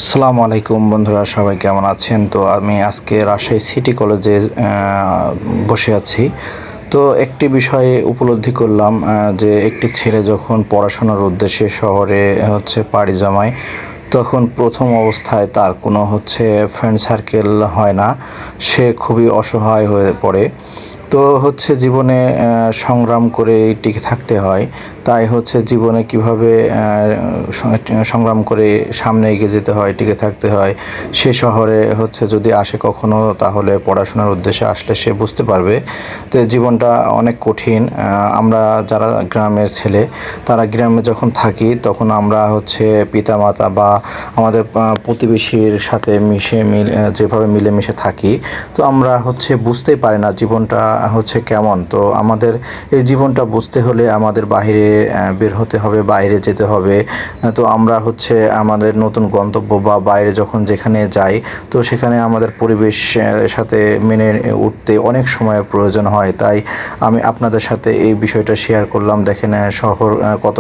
আসসালামু আলাইকুম বন্ধুরা, সবাই কেমন আছেন? তো আমি আজকে রাজশাহী সিটি কলেজে বসে আছি। তো একটি বিষয়ে উপলব্ধি করলাম যে একটি ছেলে যখন পড়াশোনার উদ্দেশ্যে শহরে পাড়ি জমায়, তখন প্রথম অবস্থায় তার কোনো ফ্রেন্ড সার্কেল হয় না। সে খুবই অসহায় হয়ে পড়ে। তো জীবনে সংগ্রাম করে টিকে থাকতে হয়। তাই জীবনে কিভাবে সংগ্রাম করে সামনে এগিয়ে যেতে হয়, টিকে থাকতে হয়, সে শহরে যদি আসে কখনো, তাহলে পড়াশোনার উদ্দেশ্যে আসলে সে বুঝতে পারবে। তো জীবনটা অনেক কঠিন। আমরা যারা গ্রামের ছেলে, তারা গ্রামে যখন থাকি তখন আমরা পিতামাতা বা আমাদের প্রতিবেশীর সাথে যেভাবে মিলেমিশে থাকি, তো আমরা বুঝতেই পারি না জীবনটা কেমন। তো আমাদের এই জীবনটা বুঝতে হলে আমাদের বাইরে বের হতে হবে, বাইরে যেতে হবে। তো আমরা আমাদের নতুন গন্তব্য বা বাইরে যখন যেখানে যাই, তো সেখানে আমাদের পরিবেশ সাথে মেনে উঠতে অনেক সময় প্রয়োজন হয়। তাই আমি আপনাদের সাথে এই বিষয়টা শেয়ার করলাম। দেখেন শহর কত